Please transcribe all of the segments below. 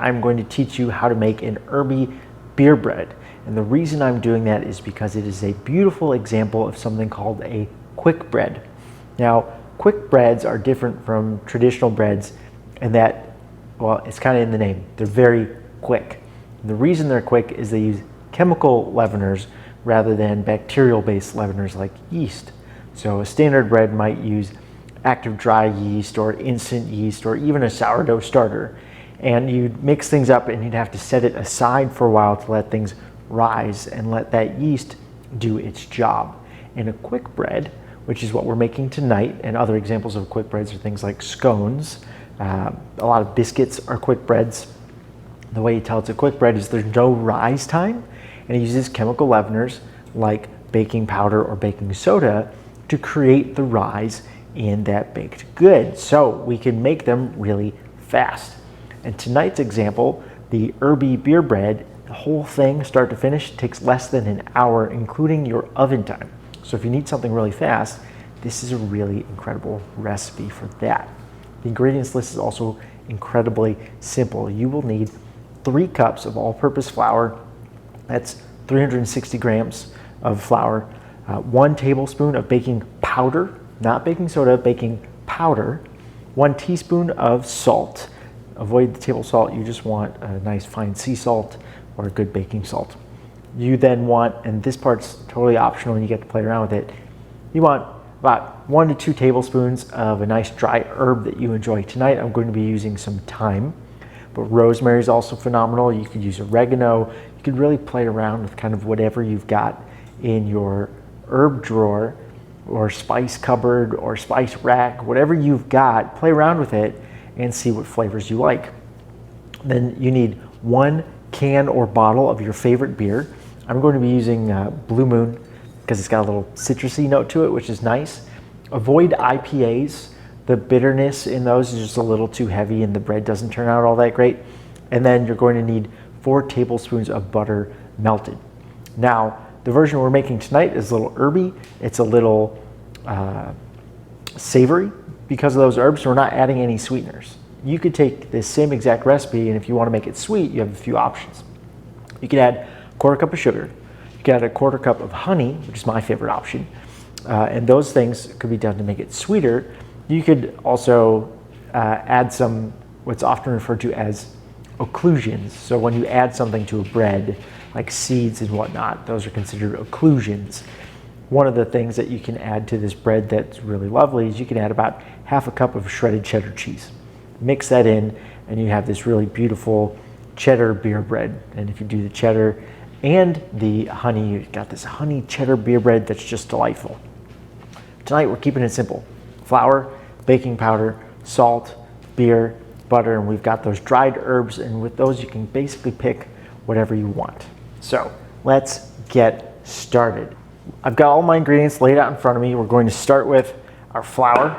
I'm going to teach you how to make an Herby beer bread. And the reason I'm doing that is because it is a beautiful example of something called a quick bread. Now, quick breads are different from traditional breads in that, well, it's kind of in the name. They're very quick. And the reason they're quick is they use chemical leaveners rather than bacterial-based leaveners like yeast. So a standard bread might use active dry yeast or instant yeast or even a sourdough starter. And you'd mix things up and you'd have to set it aside for a while to let things rise and let that yeast do its job. In a quick bread, which is what we're making tonight, and other examples of quick breads are things like scones. A lot of biscuits are quick breads. The way you tell it's a quick bread is there's no rise time, and it uses chemical leaveners like baking powder or baking soda to create the rise in that baked good, so we can make them really fast. In tonight's example, the Herby beer bread, the whole thing, start to finish, takes less than an hour, including your oven time. So if you need something really fast, this is a really incredible recipe for that. The ingredients list is also incredibly simple. You will need 3 cups of all-purpose flour. That's 360 grams of flour. 1 tablespoon of baking powder, not baking soda, baking powder. 1 teaspoon of salt. Avoid the table salt. You just want a nice fine sea salt or a good baking salt. You then want, and this part's totally optional and you get to play around with it, you want about 1 to 2 tablespoons of a nice dry herb that you enjoy. Tonight I'm going to be using some thyme, but rosemary is also phenomenal. You could use oregano. You could really play around with kind of whatever you've got in your herb drawer or spice cupboard or spice rack, whatever you've got, play around with it and see what flavors you like. Then you need 1 can or bottle of your favorite beer. I'm going to be using Blue Moon because it's got a little citrusy note to it, which is nice. Avoid IPAs. The bitterness in those is just a little too heavy and the bread doesn't turn out all that great. And then you're going to need 4 tablespoons of butter melted. Now, the version we're making tonight is a little herby. It's a little savory because of those herbs, so we're not adding any sweeteners. You could take this same exact recipe, and if you want to make it sweet, you have a few options. You could add a 1/4 cup of sugar. You could add a 1/4 cup of honey, which is my favorite option. And those things could be done to make it sweeter. You could also add some, what's often referred to as occlusions. So when you add something to a bread, like seeds and whatnot, those are considered occlusions. One of the things that you can add to this bread that's really lovely is you can add about 1/2 cup of shredded cheddar cheese. Mix that in and you have this really beautiful cheddar beer bread. And if you do the cheddar and the honey, you've got this honey cheddar beer bread that's just delightful. Tonight we're keeping it simple. Flour, baking powder, salt, beer, butter, and we've got those dried herbs, and with those you can basically pick whatever you want. So let's get started. I've got all my ingredients laid out in front of me. We're going to start with our flour.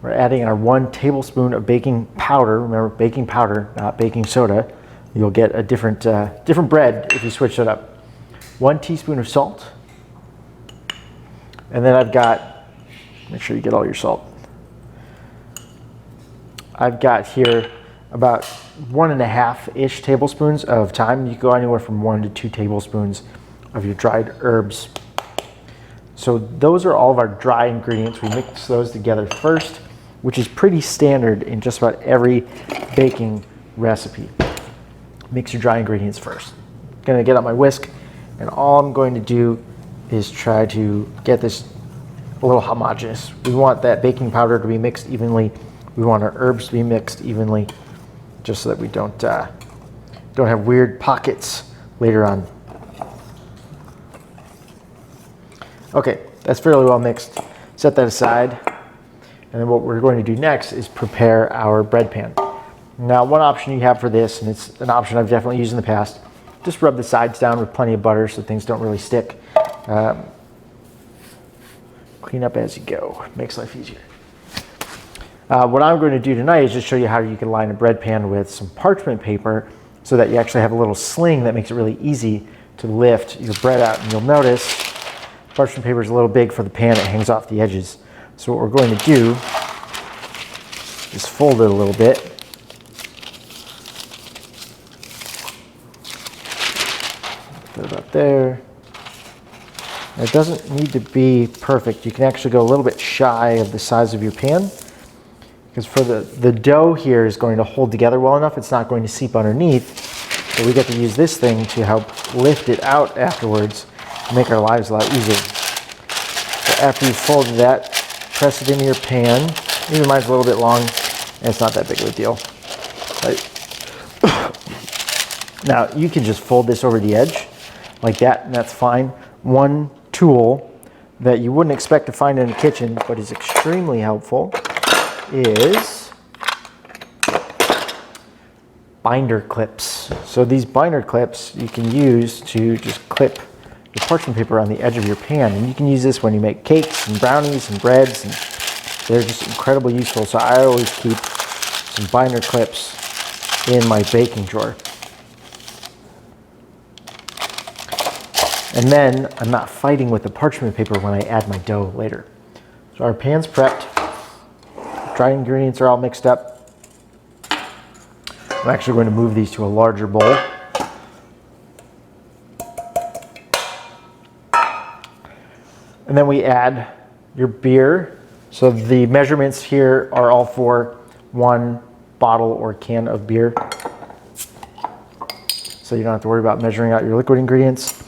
We're adding our 1 tablespoon of baking powder. Remember, baking powder, not baking soda. You'll get a different bread if you switch it up. 1 teaspoon of salt. And then I've got, make sure you get all your salt. I've got here about 1.5-ish tablespoons of thyme. You can go anywhere from 1 to 2 tablespoons of your dried herbs. So those are all of our dry ingredients. We mix those together first, which is pretty standard in just about every baking recipe. Mix your dry ingredients first. I'm gonna get out my whisk, and all I'm going to do is try to get this a little homogeneous. We want that baking powder to be mixed evenly. We want our herbs to be mixed evenly, just so that we don't have weird pockets later on. Okay, that's fairly well mixed. Set that aside. And then what we're going to do next is prepare our bread pan. Now, one option you have for this, and it's an option I've definitely used in the past, just rub the sides down with plenty of butter so things don't really stick. Clean up as you go. Makes life easier. What I'm going to do tonight is just show you how you can line a bread pan with some parchment paper so that you actually have a little sling that makes it really easy to lift your bread out. And you'll notice parchment paper is a little big for the pan. It hangs off the edges. So what we're going to do is fold it a little bit. Put it about there. It doesn't need to be perfect. You can actually go a little bit shy of the size of your pan, because for the dough here is going to hold together well enough, it's not going to seep underneath. So we get to use this thing to help lift it out afterwards and make our lives a lot easier. So after you've folded that, press it into your pan. Even mine's a little bit long, and it's not that big of a deal. Now you can just fold this over the edge like that, and that's fine. One tool that you wouldn't expect to find in the kitchen, but is extremely helpful, is binder clips. So these binder clips you can use to just clip the parchment paper on the edge of your pan, and you can use this when you make cakes and brownies and breads, and they're just incredibly useful. So I always keep some binder clips in my baking drawer. And then I'm not fighting with the parchment paper when I add my dough later. So our pan's prepped. Dry ingredients are all mixed up. I'm actually going to move these to a larger bowl. And then we add your beer. So the measurements here are all for 1 bottle or can of beer. So you don't have to worry about measuring out your liquid ingredients.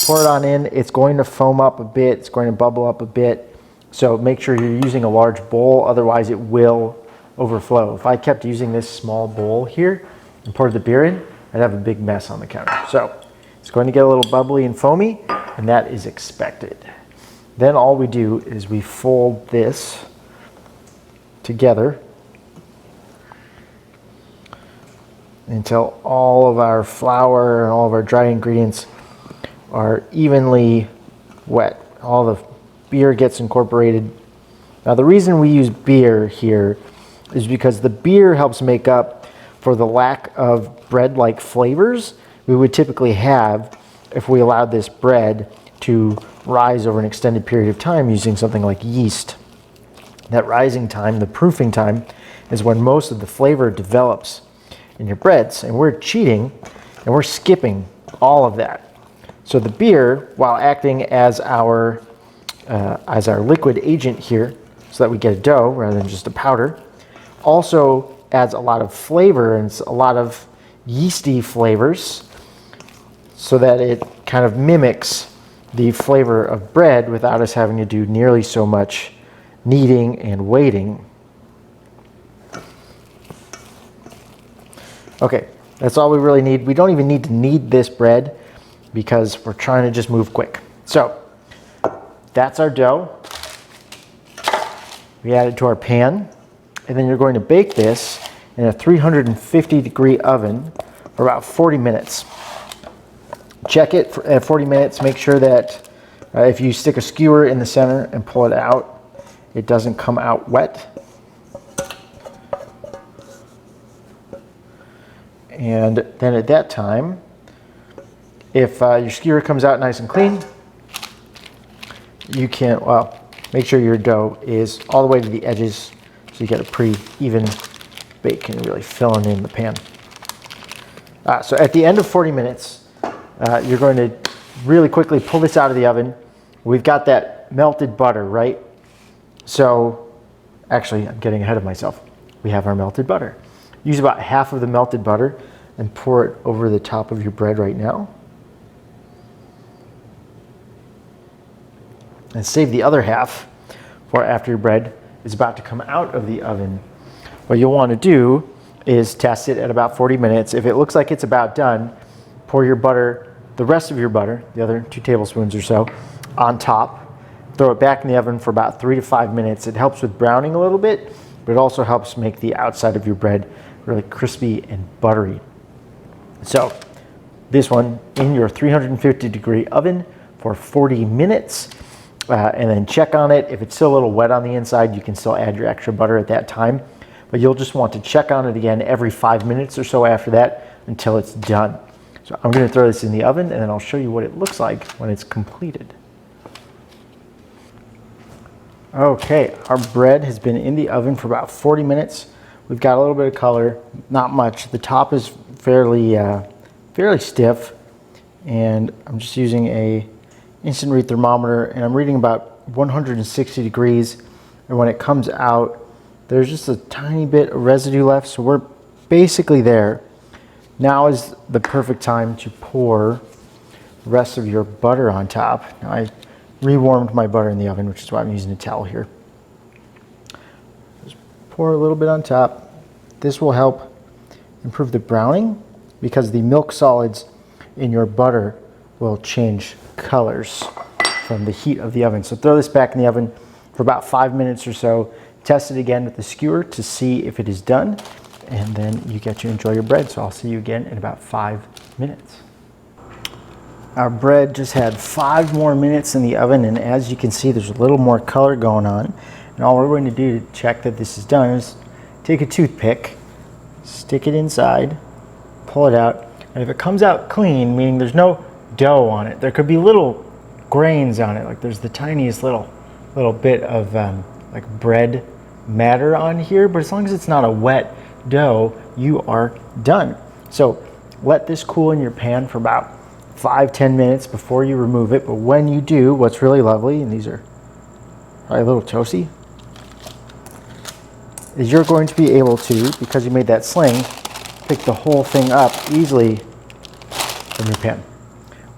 Pour it on in. It's going to foam up a bit. It's going to bubble up a bit. So make sure you're using a large bowl, otherwise it will overflow. If I kept using this small bowl here and poured the beer in, I'd have a big mess on the counter. So it's going to get a little bubbly and foamy, and that is expected. Then all we do is we fold this together until all of our flour and all of our dry ingredients are evenly wet. All the beer gets incorporated. Now the reason we use beer here is because the beer helps make up for the lack of bread-like flavors we would typically have if we allowed this bread to rise over an extended period of time using something like yeast. That rising time, the proofing time, is when most of the flavor develops in your breads, and we're cheating and we're skipping all of that. So the beer, while acting as our liquid agent here, so that we get a dough rather than just a powder, also adds a lot of flavor and a lot of yeasty flavors, so that it kind of mimics the flavor of bread without us having to do nearly so much kneading and waiting. Okay, that's all we really need. We don't even need to knead this bread because we're trying to just move quick. So that's our dough. We add it to our pan, and then you're going to bake this in a 350-degree oven for about 40 minutes. Check it at 40 minutes. Make sure that if you stick a skewer in the center and pull it out, it doesn't come out wet. And then at that time, if your skewer comes out nice and clean, you can, make sure your dough is all the way to the edges so you get a pretty even bake and really filling in the pan. So at the end of 40 minutes, you're going to really quickly pull this out of the oven. We've got that melted butter, right? So actually, I'm getting ahead of myself. We have our melted butter. Use about half of the melted butter and pour it over the top of your bread right now. And save the other half for after your bread is about to come out of the oven. What you'll want to do is test it at about 40 minutes. If it looks like it's about done, pour your butter, the rest of your butter, the other 2 tablespoons or so, on top. Throw it back in the oven for about 3 to 5 minutes. It helps with browning a little bit, but it also helps make the outside of your bread really crispy and buttery. So this one in your 350-degree oven for 40 minutes. And then check on it. If it's still a little wet on the inside, you can still add your extra butter at that time. But you'll just want to check on it again every 5 minutes or so after that until it's done. So I'm going to throw this in the oven, and then I'll show you what it looks like when it's completed. Okay, our bread has been in the oven for about 40 minutes. We've got a little bit of color, not much. The top is fairly stiff, and I'm just using a instant read thermometer, and I'm reading about 160 degrees. And when it comes out, there's just a tiny bit of residue left, so we're basically there. Now is the perfect time to pour the rest of your butter on top. Now I rewarmed my butter in the oven, which is why I'm using a towel here. Just pour a little bit on top. This will help improve the browning because the milk solids in your butter will change colors from the heat of the oven. So throw this back in the oven for about 5 minutes or so. Test it again with the skewer to see if it is done, and then you get to enjoy your bread. So I'll see you again in about 5 minutes. Our bread just had 5 more minutes in the oven, and as you can see, there's a little more color going on. And all we're going to do to check that this is done is take a toothpick, stick it inside, pull it out, and if it comes out clean, meaning there's no dough on it, there could be little grains on it, like there's the tiniest little bit of like bread matter on here, but as long as it's not a wet dough, you are done. So let this cool in your pan for about 5-10 minutes before you remove it. But when you do, what's really lovely, and these are probably a little toasty, is you're going to be able to, because you made that sling, pick the whole thing up easily from your pan.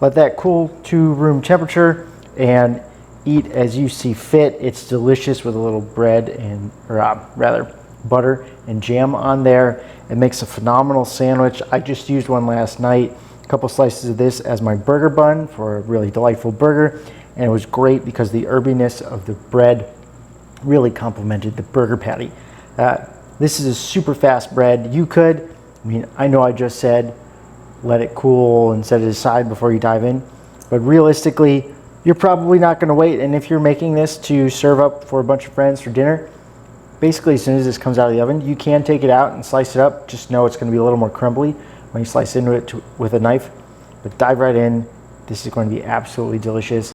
Let that cool to room temperature and eat as you see fit. It's delicious with a little bread and, or rather, butter and jam on there. It makes a phenomenal sandwich. I just used one last night. A couple slices of this as my burger bun for a really delightful burger, and it was great because the herbiness of the bread really complemented the burger patty. This is a super fast bread. You could, I know I just said let it cool and set it aside before you dive in, but realistically, you're probably not going to wait. And if you're making this to serve up for a bunch of friends for dinner, basically as soon as this comes out of the oven, you can take it out and slice it up. Just know it's going to be a little more crumbly when you slice into it with a knife, but dive right in. This is going to be absolutely delicious.